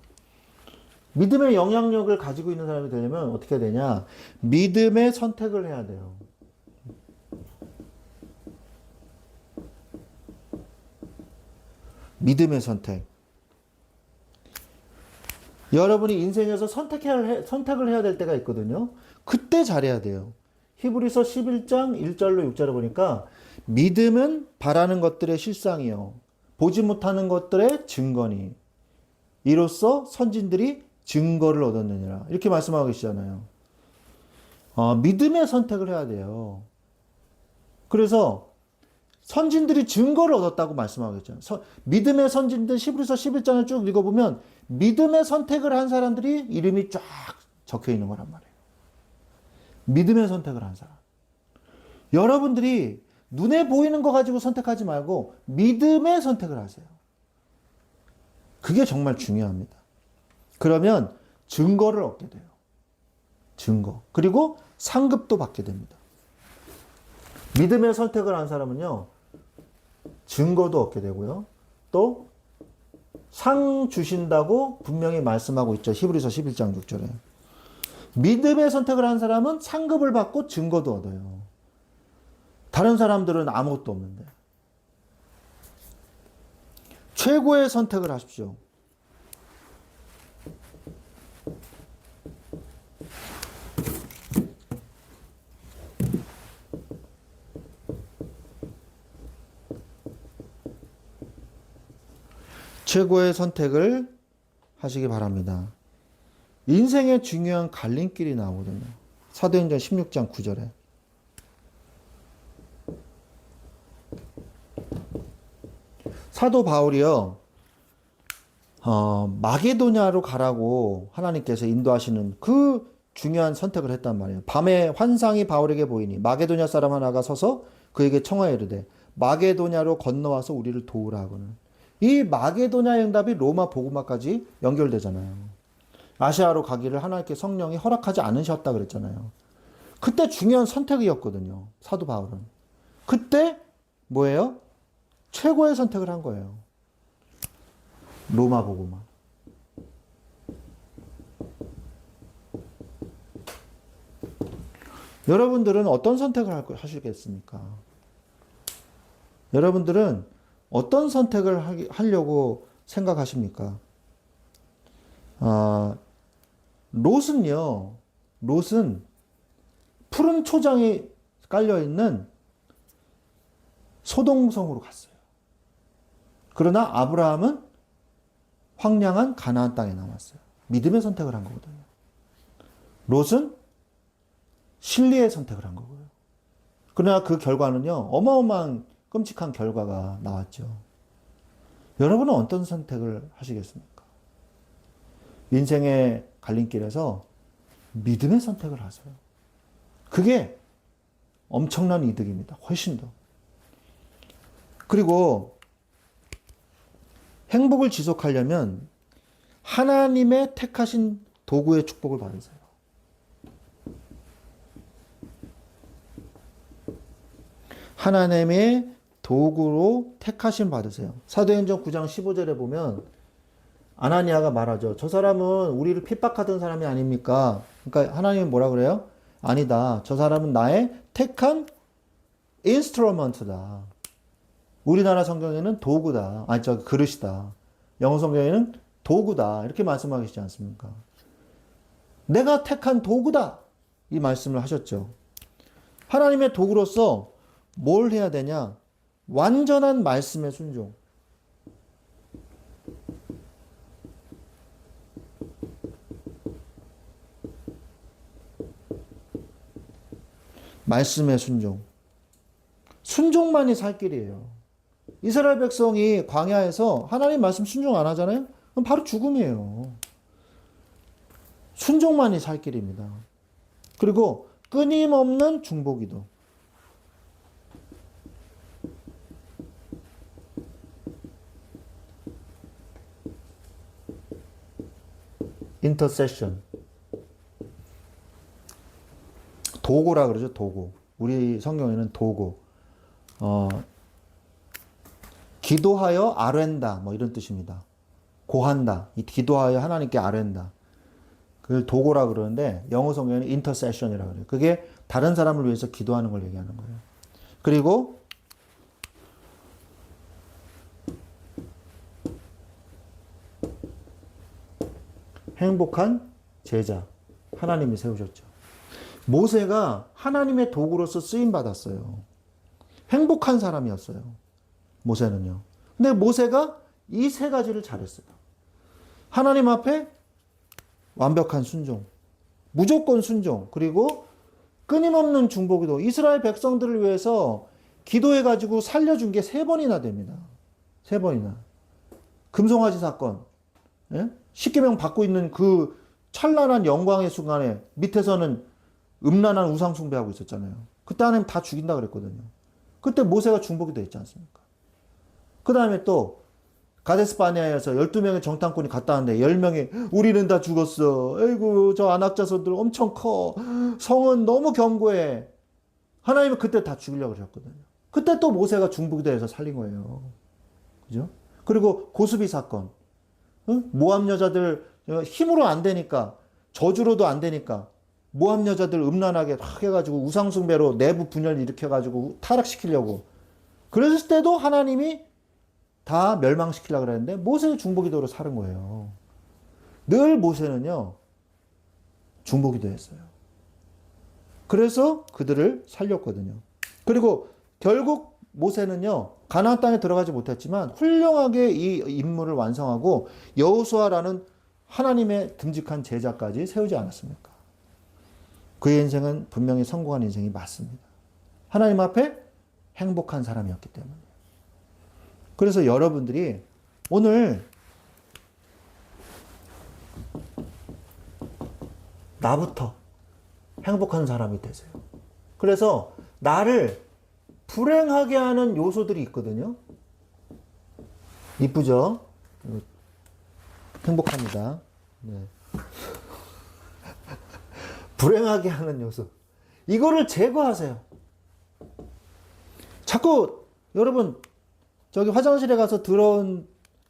믿음의 영향력을 가지고 있는 사람이 되려면 어떻게 해야 되냐? 믿음의 선택을 해야 돼요. 믿음의 선택. 여러분이 인생에서 선택을 해야 될 때가 있거든요. 그때 잘해야 돼요. 히브리서 11장 1절로 6절을 보니까 믿음은 바라는 것들의 실상이요 보지 못하는 것들의 증거니 이로써 선진들이 증거를 얻었느니라. 이렇게 말씀하고 계시잖아요. 믿음의 선택을 해야 돼요. 그래서 선진들이 증거를 얻었다고 말씀하고 있잖아요. 믿음의 선진들 히브리서 11장을 쭉 읽어보면 믿음의 선택을 한 사람들이 이름이 쫙 적혀 있는 거란 말이에요. 믿음의 선택을 한 사람. 여러분들이 눈에 보이는 거 가지고 선택하지 말고 믿음의 선택을 하세요. 그게 정말 중요합니다. 그러면 증거를 얻게 돼요. 증거. 그리고 상급도 받게 됩니다. 믿음의 선택을 한 사람은요, 증거도 얻게 되고요. 또 상 주신다고 분명히 말씀하고 있죠. 히브리서 11장 6절에. 믿음의 선택을 한 사람은 상급을 받고 증거도 얻어요. 다른 사람들은 아무것도 없는데. 최고의 선택을 하십시오. 최고의 선택을 하시기 바랍니다. 인생의 중요한 갈림길이 나오거든요. 사도행전 16장 9절에. 사도 바울이요, 마게도냐로 가라고 하나님께서 인도하시는 그 중요한 선택을 했단 말이에요. 밤에 환상이 바울에게 보이니 마게도냐 사람 하나가 서서 그에게 청하여 이르되 마게도냐로 건너와서 우리를 도우라 하고는. 이 마게도냐 응답이 로마 복음화까지 연결되잖아요. 아시아로 가기를 하나님께 성령이 허락하지 않으셨다 그랬잖아요. 그때 중요한 선택이었거든요. 사도 바울은. 그때 뭐예요? 최고의 선택을 한 거예요. 로마 복음화. 여러분들은 어떤 선택을 하시겠습니까? 여러분들은 어떤 선택을 하려고 생각하십니까? 롯은 푸른 초장이 깔려있는 소동성으로 갔어요. 그러나 아브라함은 황량한 가나안 땅에 남았어요. 믿음의 선택을 한 거거든요. 롯은 신리의 선택을 한 거고요. 그러나 그 결과는요, 어마어마한 끔찍한 결과가 나왔죠. 여러분은 어떤 선택을 하시겠습니까? 인생의 갈림길에서 믿음의 선택을 하세요. 그게 엄청난 이득입니다. 훨씬 더. 그리고 행복을 지속하려면 하나님의 택하신 도구의 축복을 받으세요. 하나님의 도구로 택하심 받으세요. 사도행전 9장 15절에 보면 아나니아가 말하죠. 저 사람은 우리를 핍박하던 사람이 아닙니까? 그러니까 하나님이 뭐라 그래요? 아니다. 저 사람은 나의 택한 인스트루먼트다. 우리나라 성경에는 도구다. 아니, 그릇이다. 영어 성경에는 도구다. 이렇게 말씀하시지 않습니까? 내가 택한 도구다. 이 말씀을 하셨죠. 하나님의 도구로서 뭘 해야 되냐? 완전한 말씀의 순종. 말씀의 순종. 순종만이 살 길이에요. 이스라엘 백성이 광야에서 하나님 말씀 순종 안 하잖아요? 그럼 바로 죽음이에요. 순종만이 살 길입니다. 그리고 끊임없는 중보기도. 인터세션. 도구라 그러죠, 도구. 우리 성경에는 도구. 기도하여 아뢰다, 뭐 이런 뜻입니다. 고한다. 기도하여 하나님께 아뢰다. 그걸 도구라 그러는데 영어 성경에는 인터세션이라 그래요. 그게 다른 사람을 위해서 기도하는 걸 얘기하는 거예요. 그리고 행복한 제자. 하나님이 세우셨죠. 모세가 하나님의 도구로서 쓰임 받았어요. 행복한 사람이었어요. 모세는요. 근데 모세가 이 세 가지를 잘했어요. 하나님 앞에 완벽한 순종, 무조건 순종, 그리고 끊임없는 중보기도. 이스라엘 백성들을 위해서 기도해가지고 살려준 게 3번이나 됩니다. 3번이나. 금송아지 사건, 예? 십계명 받고 있는 그 찬란한 영광의 순간에 밑에서는 음란한 우상 숭배하고 있었잖아요. 그때 하나님 다 죽인다 그랬거든요. 그때 모세가 중보기도 했지 않습니까? 그 다음에 또 가데스 바네아에서 12명의 정탐꾼이 갔다 왔는데 10명이 우리는 다 죽었어. 아이고 저 안악자손들 엄청 커. 성은 너무 견고해. 하나님은 그때 다 죽이려고 하셨거든요. 그때 또 모세가 중보기도 해서 살린 거예요. 그죠? 그리고 고스비 사건. 모압 여자들 힘으로 안 되니까, 저주로도 안 되니까 모압 여자들 음란하게 막 해가지고 우상숭배로 내부 분열을 일으켜가지고 타락시키려고. 그랬을 때도 하나님이 다 멸망시키려고 그랬는데 모세의 중보기도로 살은 거예요. 늘 모세는요, 중보기도 했어요. 그래서 그들을 살렸거든요. 그리고 결국 모세는요, 가나안 땅에 들어가지 못했지만 훌륭하게 이 임무를 완성하고 여호수아라는 하나님의 듬직한 제자까지 세우지 않았습니까? 그의 인생은 분명히 성공한 인생이 맞습니다. 하나님 앞에 행복한 사람이었기 때문에. 그래서 여러분들이 오늘 나부터 행복한 사람이 되세요. 그래서 나를 불행하게 하는 요소들이 있거든요. 이쁘죠? 행복합니다. 네. 불행하게 하는 요소. 이거를 제거하세요. 자꾸 여러분 저기 화장실에 가서 들어온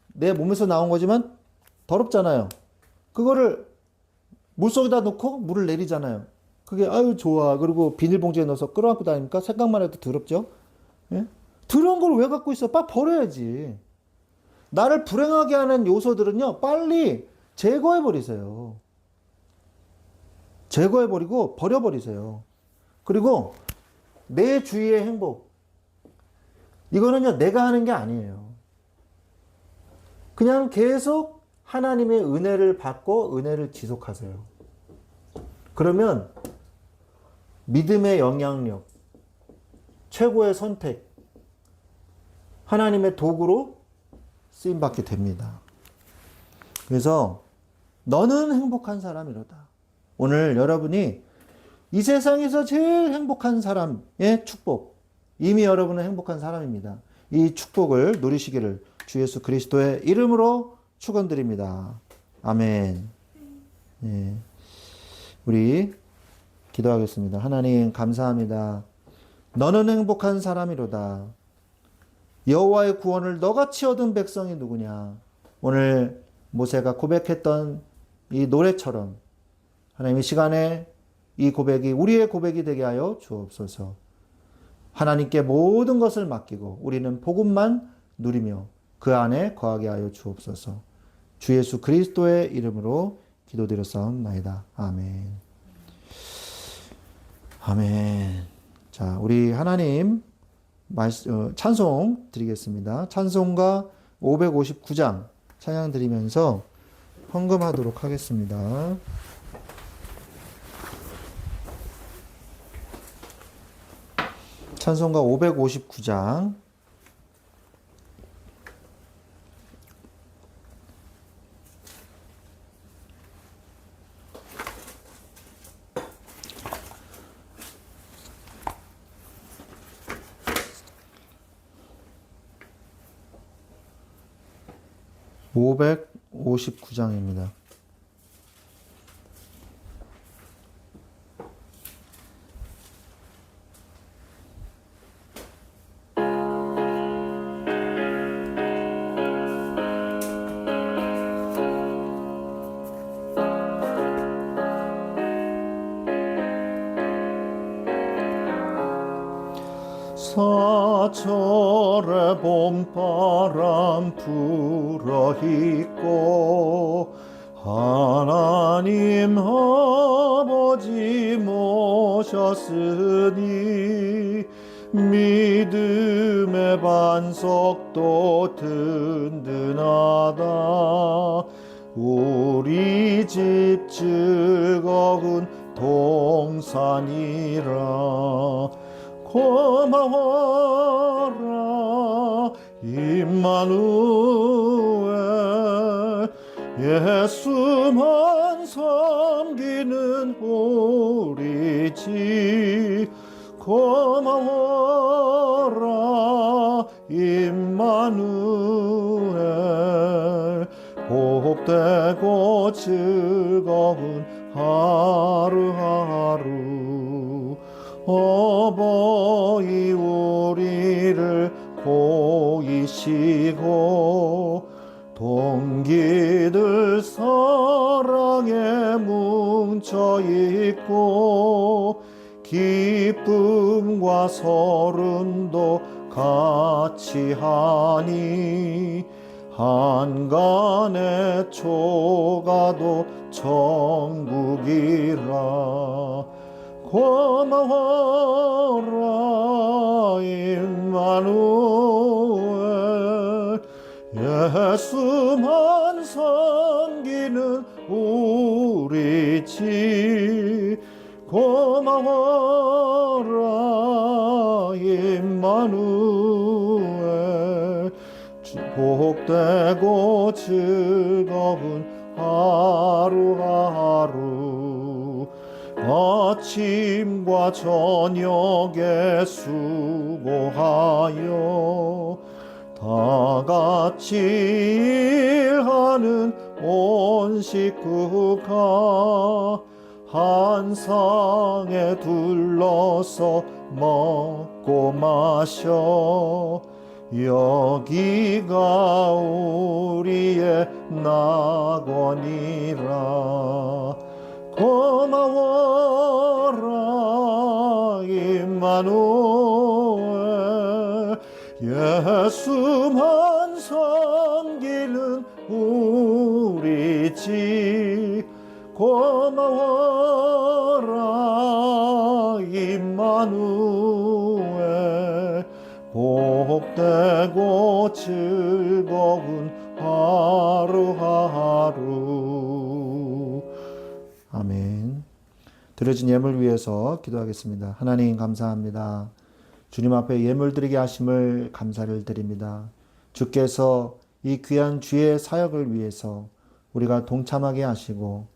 내 몸에서 나온 거지만 더럽잖아요. 그거를 물속에다 넣고 물을 내리잖아요. 그게 아유 좋아. 그리고 비닐봉지에 넣어서 끌어안고 다니니까 생각만 해도 더럽죠. 예? 더러운 걸 왜 갖고 있어? 빨리 버려야지. 나를 불행하게 하는 요소들은요, 빨리 제거해버리세요. 제거해버리고 버려버리세요. 그리고 내 주위의 행복. 이거는요, 내가 하는 게 아니에요. 그냥 계속 하나님의 은혜를 받고 은혜를 지속하세요. 그러면 믿음의 영향력, 최고의 선택, 하나님의 도구로 쓰임받게 됩니다. 그래서 너는 행복한 사람이로다. 오늘 여러분이 이 세상에서 제일 행복한 사람의 축복, 이미 여러분은 행복한 사람입니다. 이 축복을 누리시기를 주 예수 그리스도의 이름으로 축원드립니다. 아멘. 예. 우리 기도하겠습니다. 하나님 감사합니다. 너는 행복한 사람이로다. 여호와의 구원을 너같이 얻은 백성이 누구냐? 오늘 모세가 고백했던 이 노래처럼 하나님 이 시간에 이 고백이 우리의 고백이 되게 하여 주옵소서. 하나님께 모든 것을 맡기고 우리는 복음만 누리며 그 안에 거하게 하여 주옵소서. 주 예수 그리스도의 이름으로 기도드렸사옵나이다. 아멘. 아멘. 자, 우리 하나님 찬송 드리겠습니다. 찬송가 559장 찬양 드리면서 헌금하도록 하겠습니다. 찬송가 559장 (559장입니다) 사철의 봄바람 불어있고 하나님 아버지 모셨으니 믿음의 반석도 든든하다. 우리 집 즐거운 동산이라. 고마워라 임마누엘. 예수만 섬기는 우리 집. 고마워라 임마누엘. 복되고 즐거운 하루하루. 어버이 우리를 보이시고 동기들 사랑에 뭉쳐있고 기쁨과 서른도 같이 하니 한간의 초가도 천국이라. 고마워라 임마누엘. 예수만 섬기는 섬기는 우리 집 고마워라 임마누엘 복되고 즐거운 하루하루 아침과 저녁에 수고하여 다 같이 일하는 온 식구가 한 상에 둘러서 먹고 마셔 여기가 우리의 낙원이라 고마워라 임마누엘 예수만 섬기는 우리 집 고마워라 임마누엘 복되고 즐거운 하루하루 아멘. 드려진 예물 위해서 기도하겠습니다. 하나님 감사합니다. 주님 앞에 예물 드리게 하심을 감사를 드립니다. 주께서 이 귀한 주의 사역을 위해서 우리가 동참하게 하시고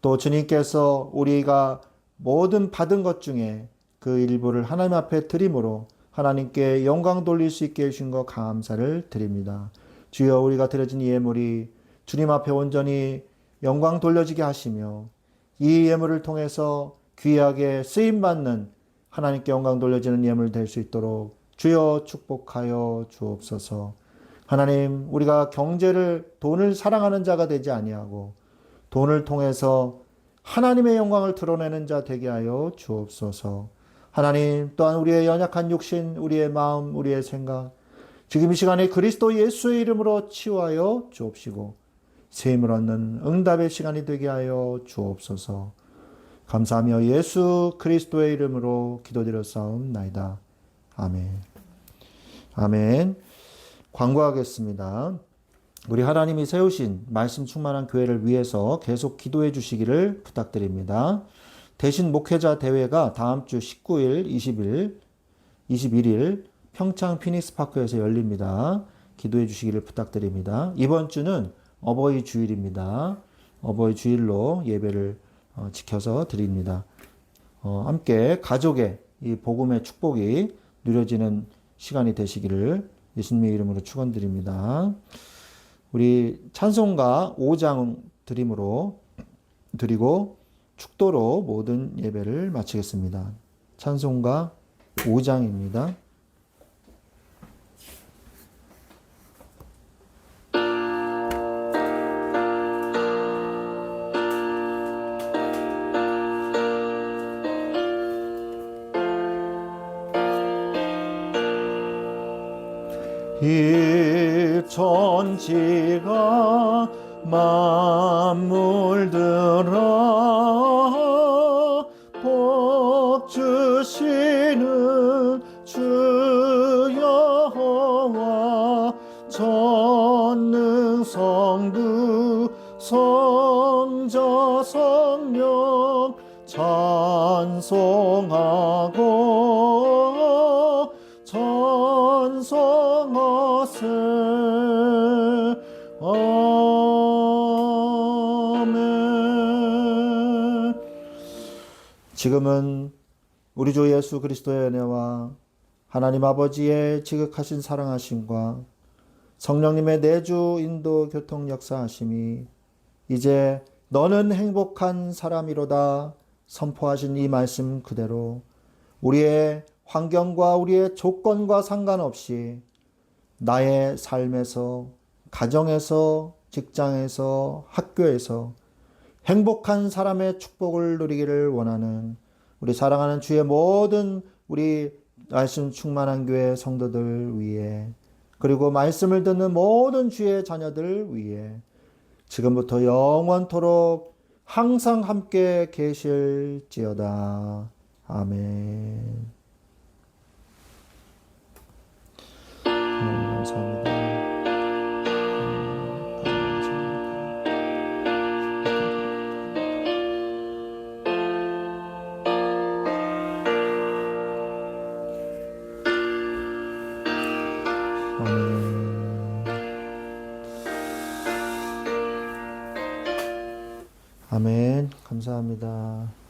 또 주님께서 우리가 모든 받은 것 중에 그 일부를 하나님 앞에 드림으로 하나님께 영광 돌릴 수 있게 해주신 것 감사를 드립니다. 주여 우리가 드려진 예물이 주님 앞에 온전히 영광 돌려지게 하시며 이 예물을 통해서 귀하게 쓰임받는 하나님께 영광 돌려지는 예물 될 수 있도록 주여 축복하여 주옵소서. 하나님 우리가 경제를 돈을 사랑하는 자가 되지 아니하고 돈을 통해서 하나님의 영광을 드러내는 자 되게 하여 주옵소서. 하나님 또한 우리의 연약한 육신, 우리의 마음, 우리의 생각 지금 이 시간에 그리스도 예수의 이름으로 치유하여 주옵시고 새 힘을 얻는 응답의 시간이 되게 하여 주옵소서. 감사하며 예수 그리스도의 이름으로 기도드렸사옵나이다. 아멘. 아멘. 광고하겠습니다. 우리 하나님이 세우신 말씀 충만한 교회를 위해서 계속 기도해 주시기를 부탁드립니다. 대신 목회자 대회가 다음 주 19일, 20일, 21일 평창 피닉스파크에서 열립니다. 기도해 주시기를 부탁드립니다. 이번 주는 어버이 주일입니다. 어버이 주일로 예배를 지켜서 드립니다. 함께 가족의 이 복음의 축복이 누려지는 시간이 되시기를 예수님의 이름으로 축원드립니다. 우리 찬송가 5장 드리고 축도로 모든 예배를 마치겠습니다. 찬송가 5장입니다. 이 천지가 만물들아 복 주시는 주 여호와 전능 성부 성자 성령 찬송하고 찬송하세. 아멘. 지금은 우리 주 예수 그리스도의 은혜와 하나님 아버지의 지극하신 사랑하심과 성령님의 내주 인도 교통 역사하심이 이제 너는 행복한 사람이로다 선포하신 이 말씀 그대로 우리의 환경과 우리의 조건과 상관없이 나의 삶에서, 가정에서, 직장에서, 학교에서 행복한 사람의 축복을 누리기를 원하는 우리 사랑하는 주의 모든 우리 말씀 충만한 교회 성도들 위해 그리고 말씀을 듣는 모든 주의 자녀들 위해 지금부터 영원토록 항상 함께 계실지어다. 아멘. 감사합니다. 아멘. 아멘. 감사합니다.